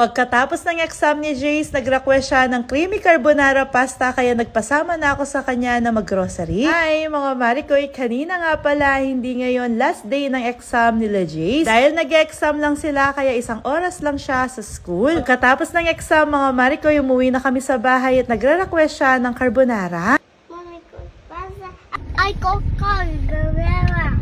Pagkatapos ng exam ni Jace, nag-request siya ng creamy carbonara pasta kaya nagpasama na ako sa kanya na mag-grocery. Hi mga Marikoy, kanina nga pala hindi ngayon last day ng exam nila Jace. Dahil nag-exam lang sila kaya 1 oras lang siya sa school. Pagkatapos ng exam mga Marikoy, umuwi na kami sa bahay at nagre-request siya ng carbonara. I cook carbonara.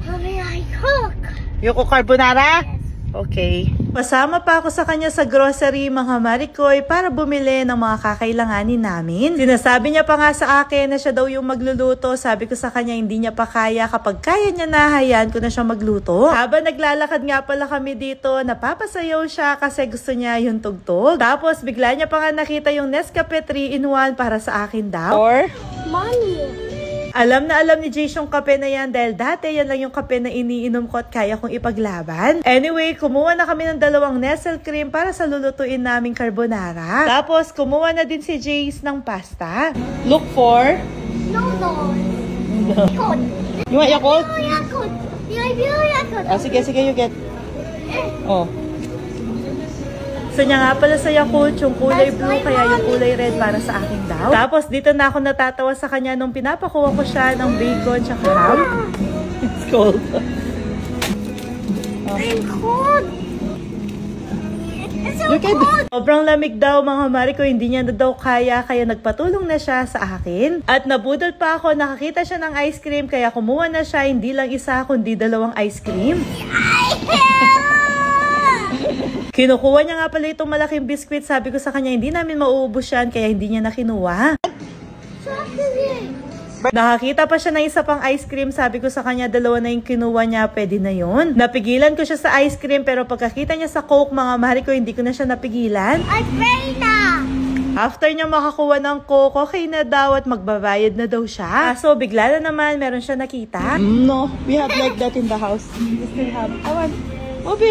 Mommy, I cook. You cook carbonara? Yes. Okay. Pasama pa ako sa kanya sa grocery mga Marikoy para bumili ng mga kakailanganin namin. Sinasabi niya pa nga sa akin na siya daw yung magluluto. Sabi ko sa kanya hindi niya pa kaya. Kapag kaya niya na, hayaan ko na siya magluto. Habang naglalakad nga pala kami dito, napapasayaw siya kasi gusto niya yung tugtog. Tapos bigla niya pa nga nakita yung Nescafe 3-in-1 para sa akin daw. Or? Mommy. Alam na alam ni Jace yung kape na yan dahil dati yan lang yung kape na iniinom ko at kaya kong ipaglaban. Anyway, kumuha na kami ng 2 Nestle cream para sa lulutuin naming carbonara. Tapos, kumuha na din si Jace ng pasta. Look for? No. Yakult. You want Yakult? Yakult. Yakult. Oh, sige, you get. Oh. Gusto niya nga pala sa Yakult, yung kulay blue, kaya yung kulay red para sa akin daw. Tapos dito na ako natatawa sa kanya nung pinapakuha ko siya ng bacon tsaka ham. It's cold. I'm cold. It's so cold. Sobrang lamig daw mga Mariko, hindi niya na daw kaya nagpatulong na siya sa akin. At nabudol pa ako, nakakita siya ng ice cream kaya kumuha na siya, hindi lang 1 kundi 2 ice cream. Kinukuha niya nga pala itong malaking biskwit. Sabi ko sa kanya, hindi namin mauubos yan, kaya hindi niya na kinuha. Nakakita pa siya ng 1 pang ice cream. Sabi ko sa kanya, 2 na yung kinuha niya, pwede na yun. Napigilan ko siya sa ice cream, pero pagkakita niya sa Coke, mga Mariko, hindi ko na siya napigilan. After niya makakuha ng Coke, okay na daw at magbabayad na daw siya. So, bigla na naman, meron siya nakita. No, we have like that in the house. We still have.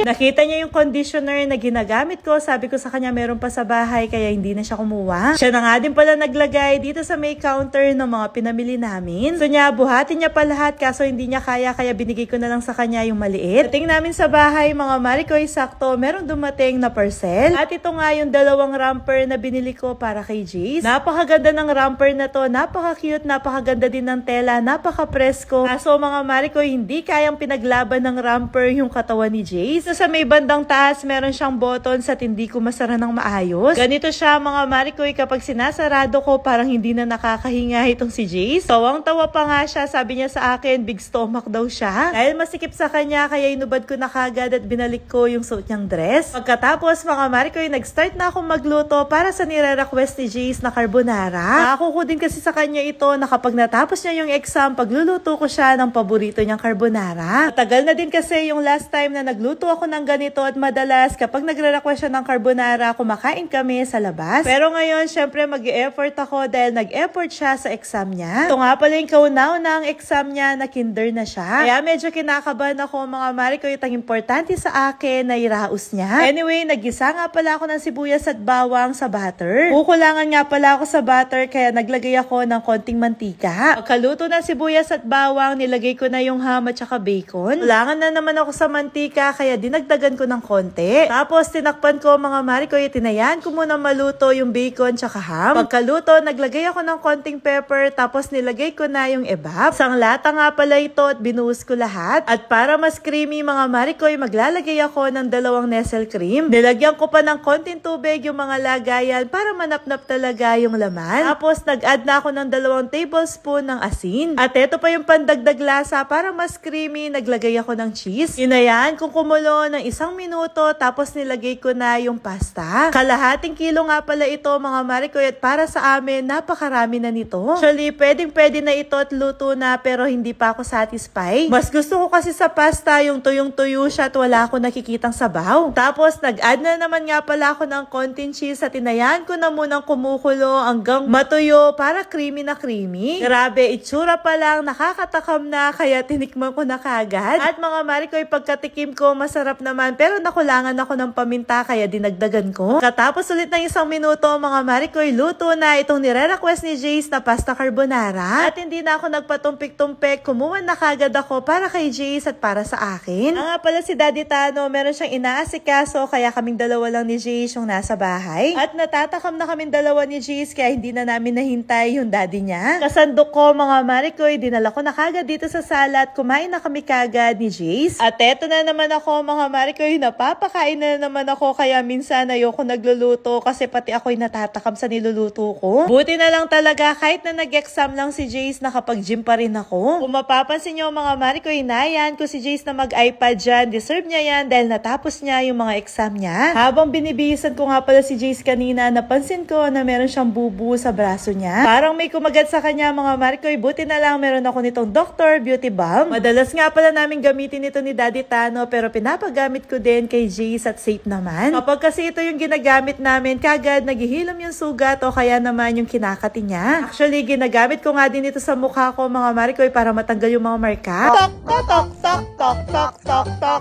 Nakita niya yung conditioner na ginagamit ko. Sabi ko sa kanya meron pa sa bahay kaya hindi na siya kumuha. Siya na nga din pala naglagay dito sa may counter ng mga pinamili namin. So niya, buhatin niya pa lahat kaso hindi niya kaya binigay ko na lang sa kanya yung maliit. Dating namin sa bahay mga Marikoy, sakto meron dumating na parcel. At ito nga yung 2 romper na binili ko para kay Jace. Napakaganda ng romper na to. Napaka-cute, napakaganda din ng tela, napaka-presko. Kaso mga Marikoy, hindi kayang pinaglaban ng romper yung katawan ni Jace. So, sa may bandang taas, meron siyang buttons at hindi ko masara ng maayos. Ganito siya mga Marikoy, kapag sinasarado ko, parang hindi na nakakahinga itong si Jace. Tawang-tawa pa nga siya, sabi niya sa akin, big stomach daw siya. Dahil masikip sa kanya, kaya inubad ko na kagad at binalik ko yung suot niyang dress. Pagkatapos mga Marikoy, nag-start na akong magluto para sa nire-request ni Jace na carbonara. Nakakuko din kasi sa kanya ito na kapag natapos niya yung exam, pagluluto ko siya ng paborito niyang carbonara. Matagal na din kasi yung last time na nagluto ako ng ganito at madalas kapag nagre-request siya ng carbonara, kumakain kami sa labas. Pero ngayon, syempre mag-e-effort ako dahil nag-effort siya sa exam niya. Ito nga pala yung kauna-una ang exam niya na kinder na siya. Kaya medyo kinakabahan ako mga Marikoy, ang importante sa akin na iraos niya. Anyway, nagisa nga pala ako ng sibuyas at bawang sa butter. Kukulangan nga pala ako sa butter kaya naglagay ako ng konting mantika. Pagkaluto ng sibuyas at bawang, nilagay ko na yung ham at saka bacon. Kulangan na naman ako sa mantika kaya dinagdagan ko ng konti. Tapos tinakpan ko mga Marikoy, tinayaan ko muna maluto yung bacon tsaka ham. Pagkaluto, naglagay ako ng konting pepper tapos nilagay ko na yung evap. Isang lata nga pala ito at binuhos ko lahat. At para mas creamy mga Marikoy, maglalagay ako ng 2 Nestle cream. Nilagyan ko pa ng konting tubig yung mga lagayan para manapnap talaga yung laman. Tapos nag-add na ako ng 2 tablespoon ng asin. At ito pa yung pandagdag lasa para mas creamy, naglagay ako ng cheese. Inayaan kung kumulo ng 1 minuto tapos nilagay ko na yung pasta. Kalahating kilo nga pala ito mga Marikoy at para sa amin napakarami na nito. Actually, pwede na ito at luto na pero hindi pa ako satisfied. Mas gusto ko kasi sa pasta yung tuyong-tuyo siya at wala ako nakikitang sabaw. Tapos nag-add na naman nga pala ako ng konting cheese at tinayaan ko na munang kumukulo hanggang matuyo para creamy na creamy. Grabe, itsura pa lang nakakatakam na kaya tinikman ko na kagad. At mga Marikoy, pagkatikim ko masarap naman pero nakulangan ako ng paminta kaya dinagdagan ko. Katapos ulit ng 1 minuto mga Maricoy, luto na itong nire-request ni Jace na pasta carbonara. At hindi na ako nagpatumpik-tumpik, kumuha na kagad ako para kay Jace at para sa akin. Nga pala si Daddy Tano, meron siyang inaasikaso kaya kaming dalawa lang ni Jace yung nasa bahay. At natatakam na kaming dalawa ni Jace kaya hindi na namin nahintay yung daddy niya. Kasandok ko mga Maricoy, dinala ko na kagad dito sa sala at kumain na kami kagad ni Jace. At eto na naman ako mga Maricoy, napapakain na naman ako kaya minsan ayoko nagluluto kasi pati ako'y natatakam sa niluluto ko. Buti na lang talaga kahit na nag-exam lang si Jace, nakapag-gym pa rin ako. Kung mapapansin nyo mga Maricoy, inayan ko si Jace na mag-iPad dyan. Deserve niya yan dahil natapos niya yung mga exam niya. Habang binibihisan ko nga pala si Jace kanina, napansin ko na meron siyang bubu sa braso niya. Parang may kumagat sa kanya mga Maricoy, buti na lang meron ako nitong Dr. Beauty Balm. Madalas nga pala namin gamitin ito ni Daddy Tano pero pinapagamit ko din kay Jace at safe naman. Kapag kasi ito yung ginagamit namin, kagad naghihilom yung sugat o kaya naman yung kinakati niya. Actually, ginagamit ko nga din ito sa mukha ko mga Maricoy para matanggal yung mga marka. Tok, tok, tok, tok, tok, tok, tok, tok.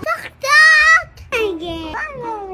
Again.